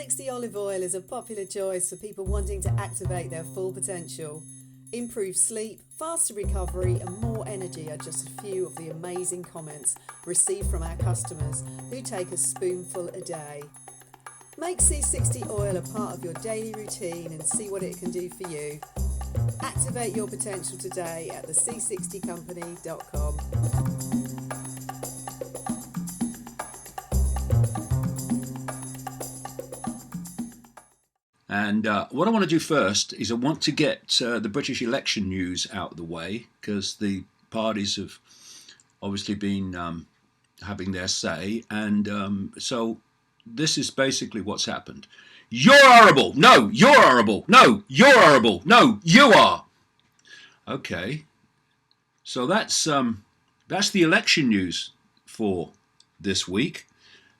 C60 olive oil is a popular choice for people wanting to activate their full potential. Improved sleep, faster recovery and more energy are just a few of the amazing comments received from our customers who take a spoonful a day. Make C60 oil a part of your daily routine and see what it can do for you. Activate your potential today at thec60company.com. And what I want to do first is I want to get the British election news out of the way, because the parties have obviously been having their say. And so this is basically what's happened. You're horrible. No, you're horrible. No, you're horrible. No, you are. Okay. So that's the election news for this week,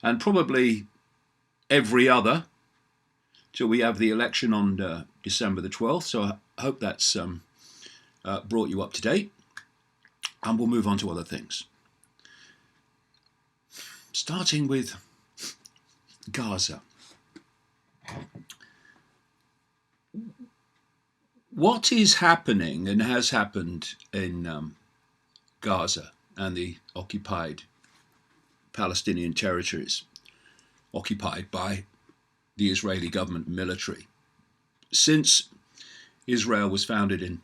and probably every other till we have the election on December the 12th. So I hope that's brought you up to date. And we'll move on to other things. Starting with Gaza. What is happening and has happened in Gaza and the occupied Palestinian territories occupied by the Israeli government military since Israel was founded in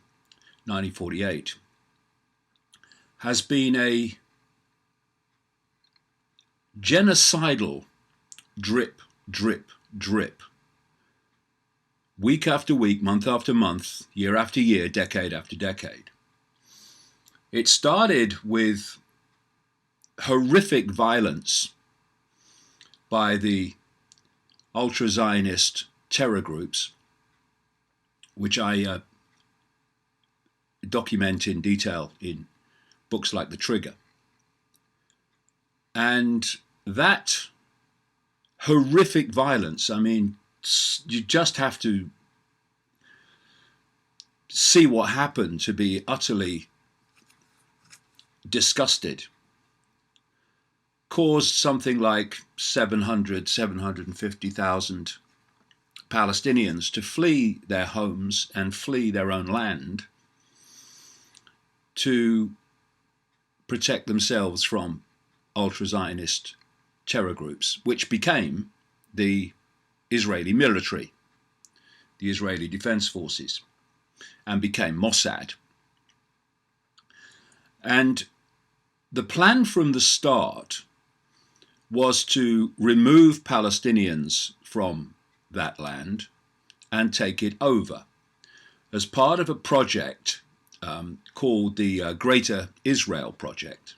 1948 has been a genocidal drip, drip, drip. Week after week, month after month, year after year, decade after decade. It started with horrific violence by the ultra-Zionist terror groups, which I document in detail in books like The Trigger. And that horrific violence, I mean, you just have to see what happened to be utterly disgusted. Caused something like 750,000 Palestinians to flee their homes and flee their own land to protect themselves from ultra-Zionist terror groups, which became the Israeli military, the Israeli Defense Forces, and became Mossad. And the plan from the start was to remove Palestinians from that land and take it over as part of a project called the Greater Israel Project,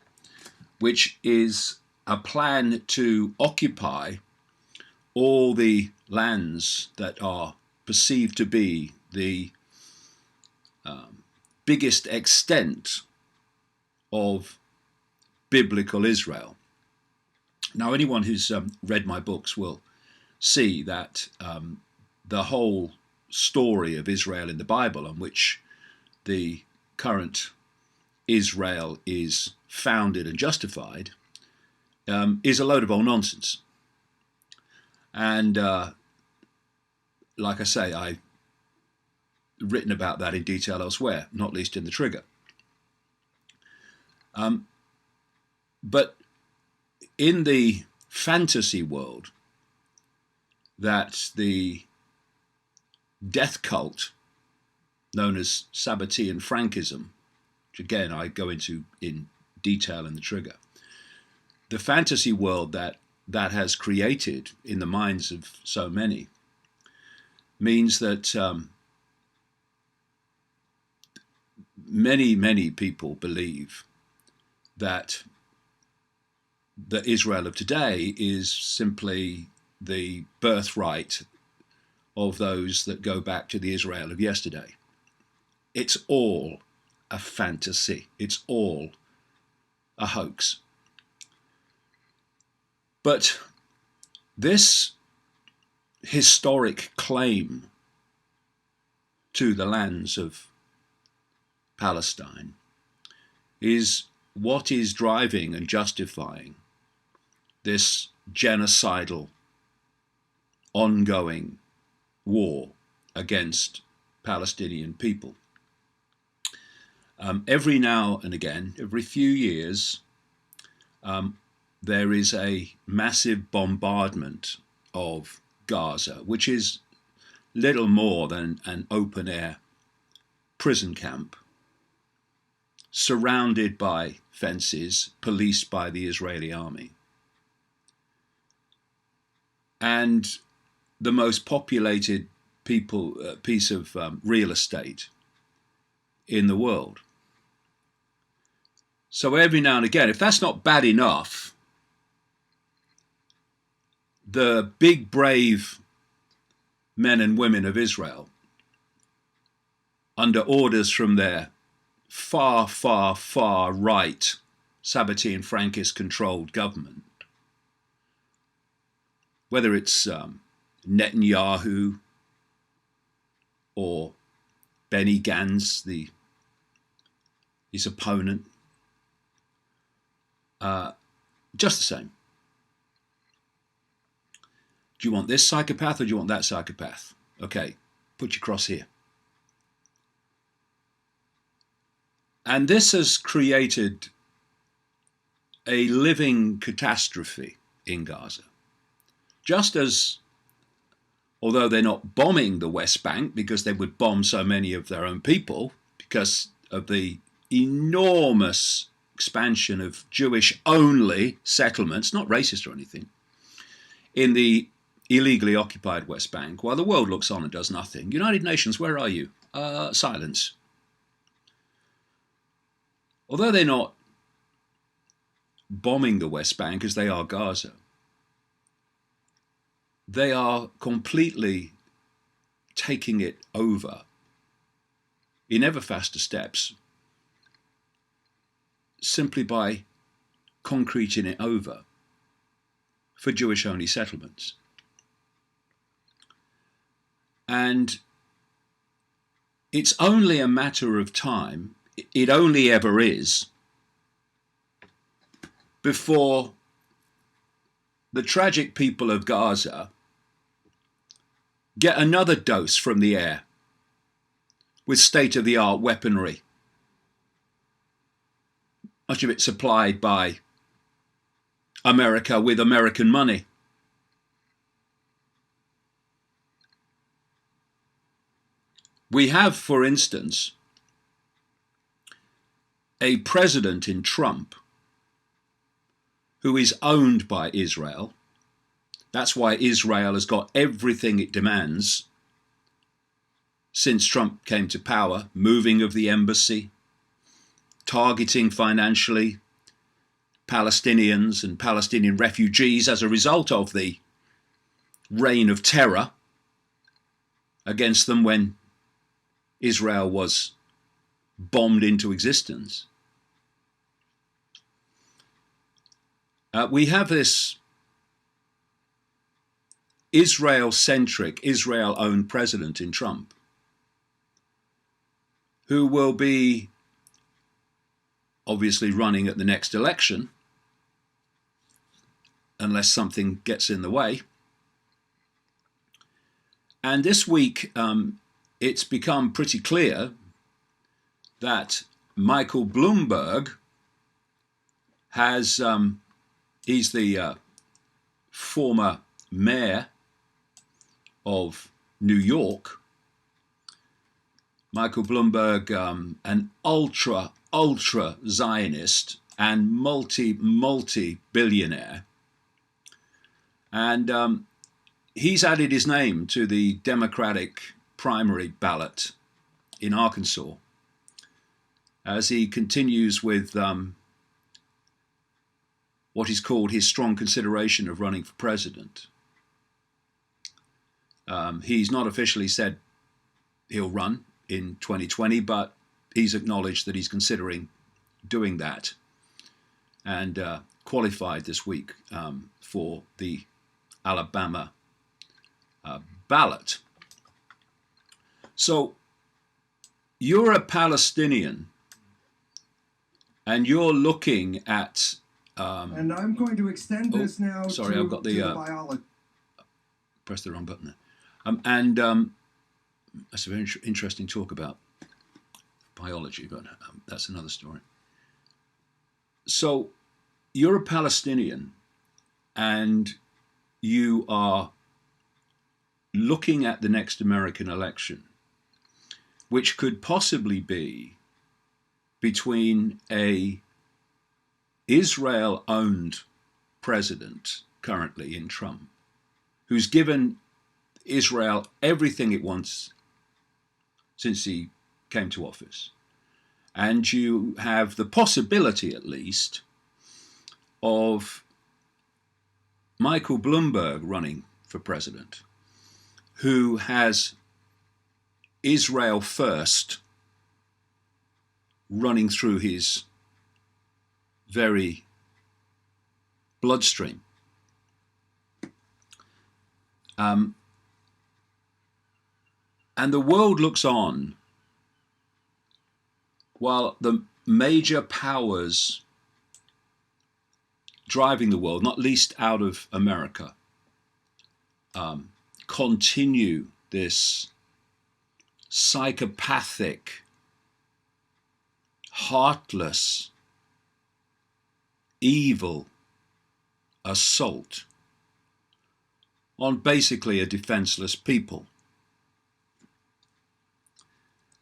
which is a plan to occupy all the lands that are perceived to be the biggest extent of biblical Israel. Now, anyone who's read my books will see that the whole story of Israel in the Bible, on which the current Israel is founded and justified, is a load of old nonsense. And like I say, I've written about that in detail elsewhere, not least in The Trigger. But in the fantasy world that the death cult known as Sabbatean Frankism, which again I go into in detail in The Trigger, the fantasy world that has created in the minds of so many means that many people believe that the Israel of today is simply the birthright of those that go back to the Israel of yesterday. It's all a fantasy. It's all a hoax. But this historic claim to the lands of Palestine is what is driving and justifying this genocidal ongoing war against Palestinian people. Every now and again, every few years, there is a massive bombardment of Gaza, which is little more than an open-air prison camp, surrounded by fences, policed by the Israeli army, and the most populated piece of real estate in the world. So every now and again, if that's not bad enough, the big, brave men and women of Israel, under orders from their far, far, far right Sabbatean Frankist controlled government, whether it's Netanyahu or Benny Gantz, his opponent, just the same. Do you want this psychopath or do you want that psychopath? Okay, put your cross here. And this has created a living catastrophe in Gaza. Just as, although they're not bombing the West Bank because they would bomb so many of their own people because of the enormous expansion of Jewish-only settlements, not racist or anything, in the illegally occupied West Bank, while the world looks on and does nothing. United Nations, where are you? Silence. Although they're not bombing the West Bank as they are Gaza, they are completely taking it over in ever faster steps, simply by concreting it over for Jewish-only settlements. And it's only a matter of time, it only ever is, before the tragic people of Gaza get another dose from the air with state-of-the-art weaponry, much of it supplied by America with American money. We have, for instance, a president in Trump who is owned by Israel. That's why Israel has got everything it demands since Trump came to power, moving of the embassy, targeting financially Palestinians and Palestinian refugees as a result of the reign of terror against them when Israel was bombed into existence. We have this Israel-centric, Israel-owned president in Trump who will be obviously running at the next election unless something gets in the way. And this week, it's become pretty clear that Michael Bloomberg has, he's the former mayor of New York. Michael Bloomberg, an ultra Zionist and multi-billionaire. And he's added his name to the Democratic primary ballot in Arkansas as he continues with what is called his strong consideration of running for president. He's not officially said he'll run in 2020, but he's acknowledged that he's considering doing that and qualified this week for the Alabama ballot. So you're a Palestinian and you're looking at and I'm going to extend this now sorry, to, I've got the biology. pressed the wrong button there. And that's a very interesting talk about biology, but that's another story. So you're a Palestinian and you are looking at the next American election, which could possibly be between a Israel-owned president currently in Trump, who's given Israel everything it wants since he came to office, and you have the possibility, at least, of Michael Bloomberg running for president, who has Israel first running through his very bloodstream. And the world looks on while the major powers driving the world, not least out of America, continue this psychopathic, heartless, evil assault on basically a defenseless people.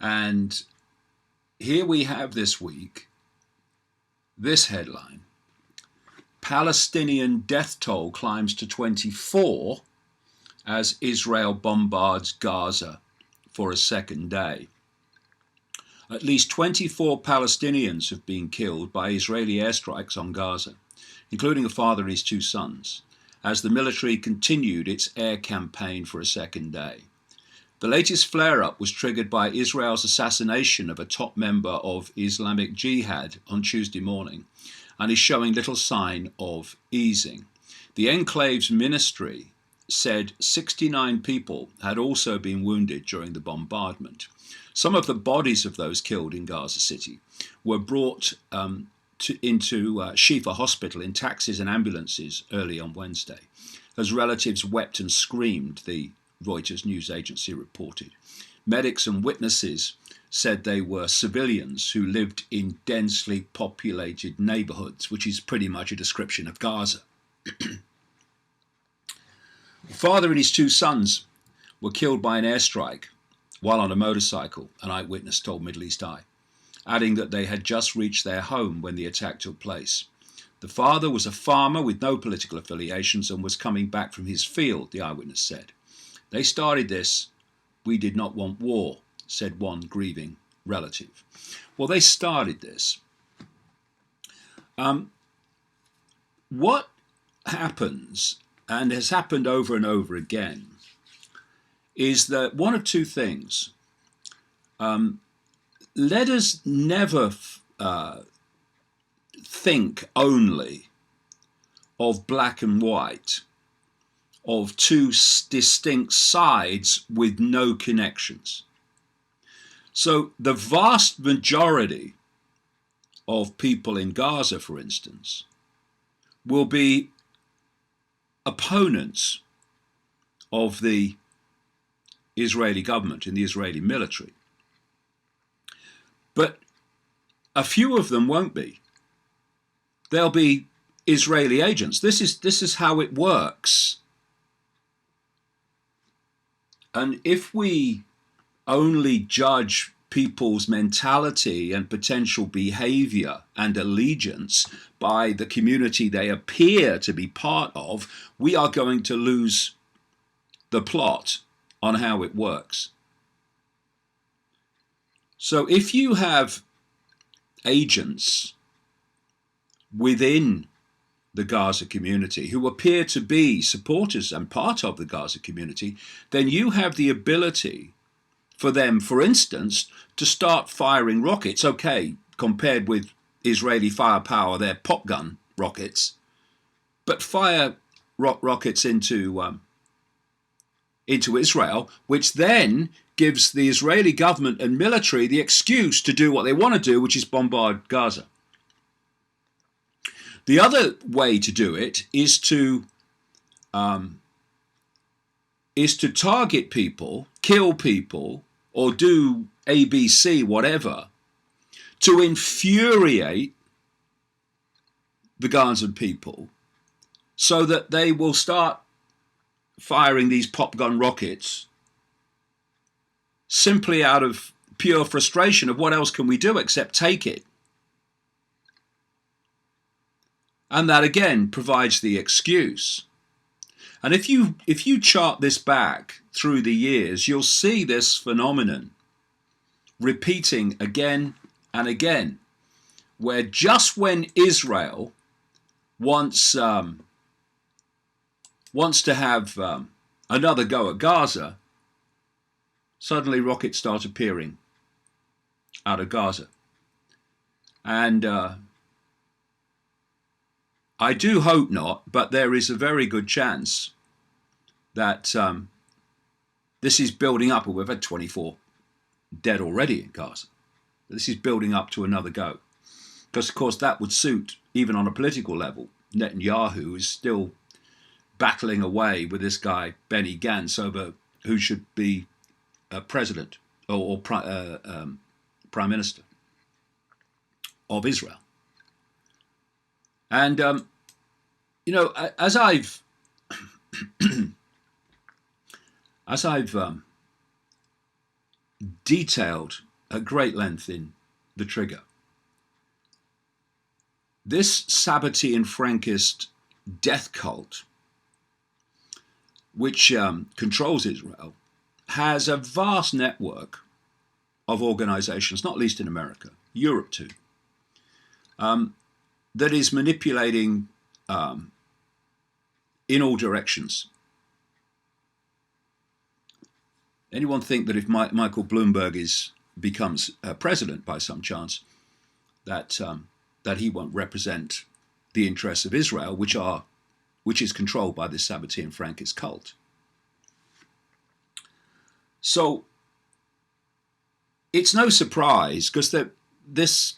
And here we have this week this headline: Palestinian death toll climbs to 24 as Israel bombards Gaza for a second day. At least 24 Palestinians have been killed by Israeli airstrikes on Gaza, including a father and his two sons, as the military continued its air campaign for a second day. The latest flare-up was triggered by Israel's assassination of a top member of Islamic Jihad on Tuesday morning, and is showing little sign of easing. The enclave's ministry said 69 people had also been wounded during the bombardment. Some of the bodies of those killed in Gaza City were brought into Shifa Hospital in taxis and ambulances early on Wednesday, as relatives wept and screamed, the Reuters news agency reported. Medics and witnesses said they were civilians who lived in densely populated neighborhoods, which is pretty much a description of Gaza. The father and his two sons were killed by an airstrike while on a motorcycle, an eyewitness told Middle East Eye, adding that they had just reached their home when the attack took place. The father was a farmer with no political affiliations and was coming back from his field, the eyewitness said. They started this. We did not want war, said one grieving relative. Well, they started this. What happens, and has happened over and over again, is that one of two things. Let us never think only of black and white, of two distinct sides with no connections. So the vast majority of people in Gaza, for instance, will be opponents of the Israeli government and the Israeli military. But a few of them won't be. They'll be Israeli agents. This is how it works. And if we only judge people's mentality and potential behavior and allegiance by the community they appear to be part of, we are going to lose the plot on how it works. So if you have agents within the Gaza community who appear to be supporters and part of the Gaza community, then you have the ability for them, for instance, to start firing rockets. Okay, compared with Israeli firepower, they're pop gun rockets, but fire rockets into Israel, which then gives the Israeli government and military the excuse to do what they want to do, which is bombard Gaza. The other way to do it is to is to target people, kill people, or do ABC, whatever, to infuriate the Gazan people so that they will start firing these pop gun rockets simply out of pure frustration of what else can we do except take it. And that again provides the excuse. And if you chart this back through the years, you'll see this phenomenon repeating again and again, where just when Israel wants to have another go at Gaza, suddenly rockets start appearing out of Gaza. And I do hope not, but there is a very good chance that this is building up. We've had 24 dead already in Gaza. This is building up to another go. Because, of course, that would suit, even on a political level, Netanyahu is still battling away with this guy, Benny Gantz, over who should be president or prime minister of Israel. And, as I've detailed at great length in The Trigger, this Sabbatean Frankist death cult, which controls Israel, has a vast network of organizations, not least in America, Europe too, that is manipulating in all directions. Anyone think that if Michael Bloomberg becomes president by some chance, that he won't represent the interests of Israel, which is controlled by this Sabbatean Frankist cult? So it's no surprise, because this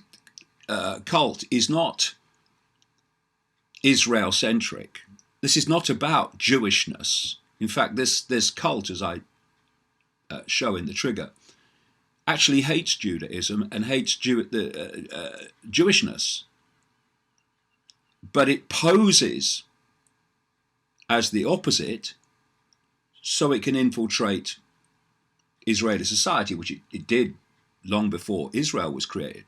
cult is not Israel-centric. This is not about Jewishness. In fact, this cult, as I show in The Trigger, actually hates Judaism and hates Jewishness. But it poses as the opposite so it can infiltrate Israeli society, which it did long before Israel was created,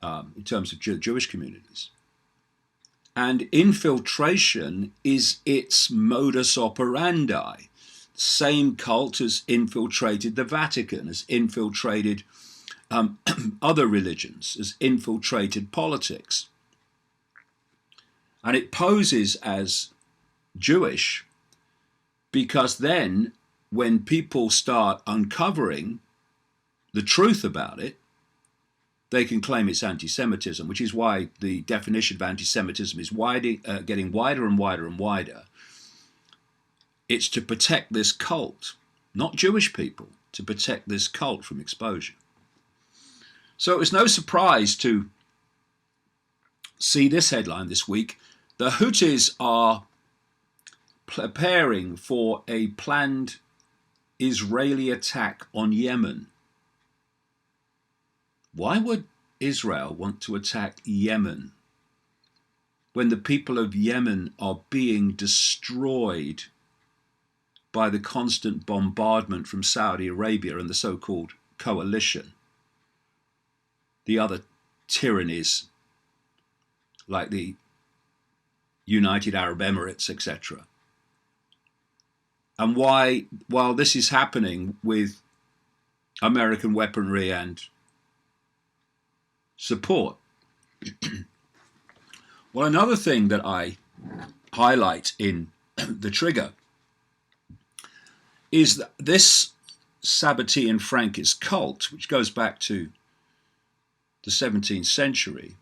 in terms of Jewish communities. And infiltration is its modus operandi. Same cult has infiltrated the Vatican, has infiltrated other religions, has infiltrated politics. And it poses as Jewish because then when people start uncovering the truth about it, they can claim it's anti-Semitism, which is why the definition of anti-Semitism is getting wider and wider and wider. It's to protect this cult, not Jewish people, to protect this cult from exposure. So it was no surprise to see this headline this week. The Houthis are preparing for a planned Israeli attack on Yemen. Why would Israel want to attack Yemen when the people of Yemen are being destroyed by the constant bombardment from Saudi Arabia and the so-called coalition, the other tyrannies like the United Arab Emirates, etc.? And why, while this is happening with American weaponry and support? Well, another thing that I highlight in The Trigger is that this Sabbatean Frankist cult, which goes back to the 17th century,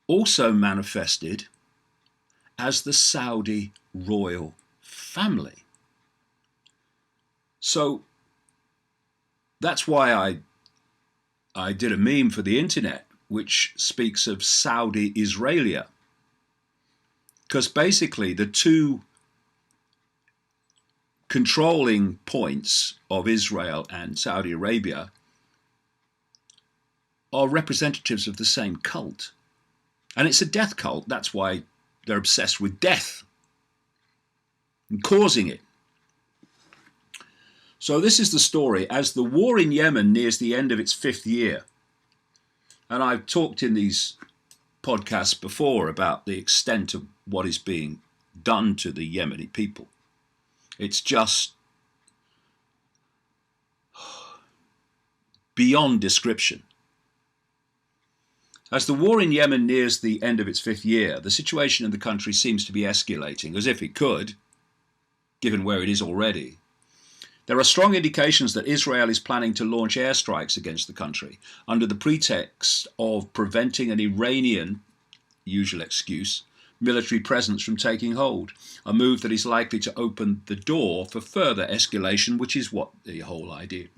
also manifested as the Saudi royal family. So that's why I did a meme for the internet which speaks of Saudi Israelia. Because basically the two controlling points of Israel and Saudi Arabia are representatives of the same cult. And it's a death cult. That's why they're obsessed with death and causing it. So this is the story. As the war in Yemen nears the end of its 5th year, and I've talked in these podcasts before about the extent of what is being done to the Yemeni people. It's just beyond description. As the war in Yemen nears the end of its 5th year, the situation in the country seems to be escalating, as if it could, given where it is already. There are strong indications that Israel is planning to launch airstrikes against the country under the pretext of preventing an Iranian, usual excuse, military presence from taking hold, a move that is likely to open the door for further escalation, which is what the whole idea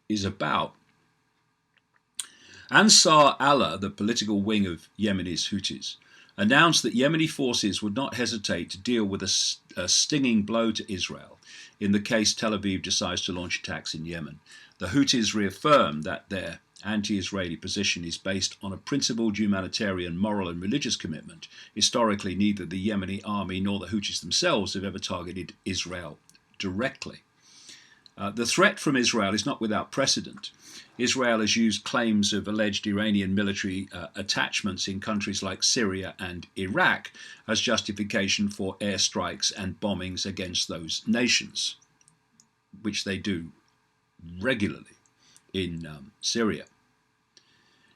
is about. Ansar Allah, the political wing of Yemenis Houthis, announced that Yemeni forces would not hesitate to deal with a stinging blow to Israel in the case Tel Aviv decides to launch attacks in Yemen. The Houthis reaffirmed that their anti-Israeli position is based on a principled humanitarian, moral and religious commitment. Historically, neither the Yemeni army nor the Houthis themselves have ever targeted Israel directly. The threat from Israel is not without precedent. Israel has used claims of alleged Iranian military attachments in countries like Syria and Iraq as justification for airstrikes and bombings against those nations, which they do regularly in Syria.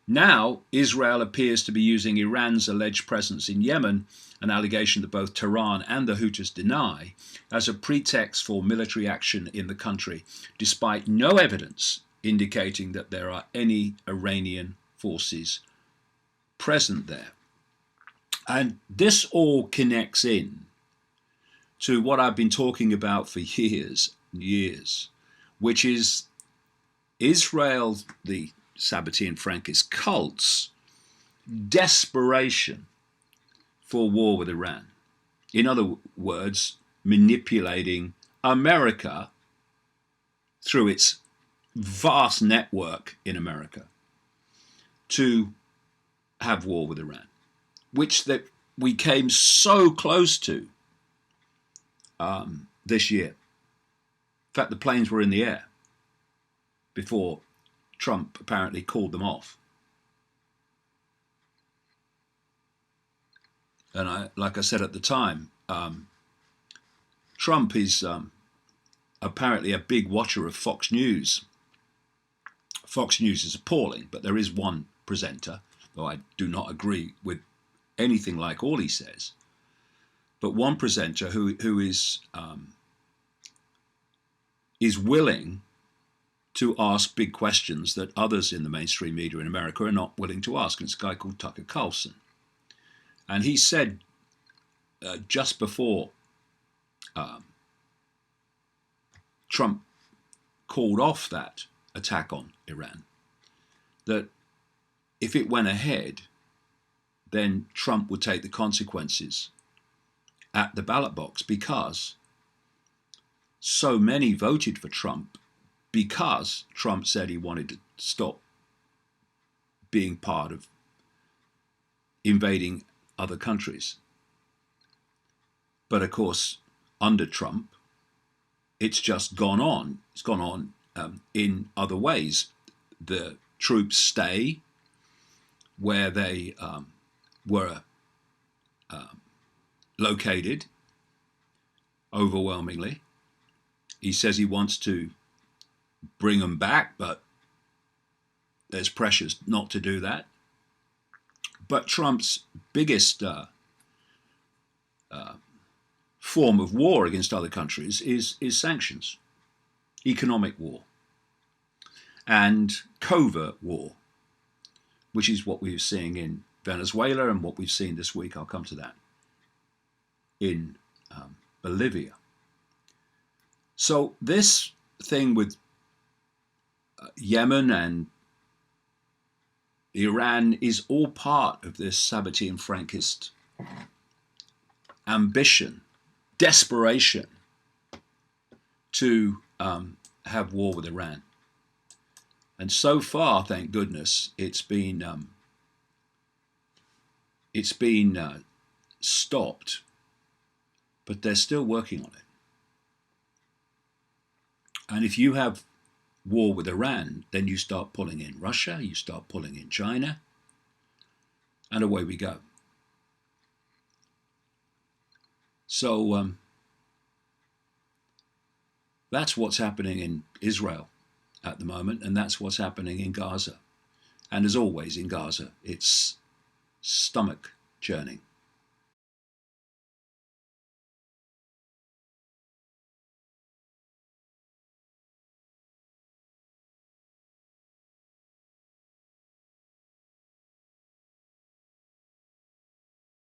Now, Israel appears to be using Iran's alleged presence in Yemen, an allegation that both Tehran and the Houthis deny, as a pretext for military action in the country, despite no evidence indicating that there are any Iranian forces present there. And this all connects in to what I've been talking about for years and years, which is Israel, the Sabbatean Frankist cult's desperation for war with Iran. In other words, manipulating America through its vast network in America to have war with Iran, which that we came so close to this year. In fact, the planes were in the air before Trump apparently called them off. And like I said at the time, Trump is apparently a big watcher of Fox News. Fox News is appalling, but there is one presenter, though I do not agree with anything like all he says, but one presenter who is willing to ask big questions that others in the mainstream media in America are not willing to ask. And it's a guy called Tucker Carlson. And he said just before Trump called off that attack on Iran, that if it went ahead, then Trump would take the consequences at the ballot box, because so many voted for Trump because Trump said he wanted to stop being part of invading other countries. But of course, under Trump, it's just gone on. It's gone on in other ways. The troops stay where they were located, overwhelmingly. He says he wants to bring them back, but there's pressures not to do that. But Trump's biggest form of war against other countries is sanctions, economic war, and covert war, which is what we're seeing in Venezuela and what we've seen this week. I'll come to that in Bolivia. So this thing with Yemen and Iran is all part of this Sabbatean Frankist ambition, desperation to have war with Iran. And so far, thank goodness, it's been stopped, but they're still working on it. And if you have war with Iran, then you start pulling in Russia, you start pulling in China, and away we go. So that's what's happening in Israel at the moment, and that's what's happening in Gaza. And as always in Gaza, it's stomach churning.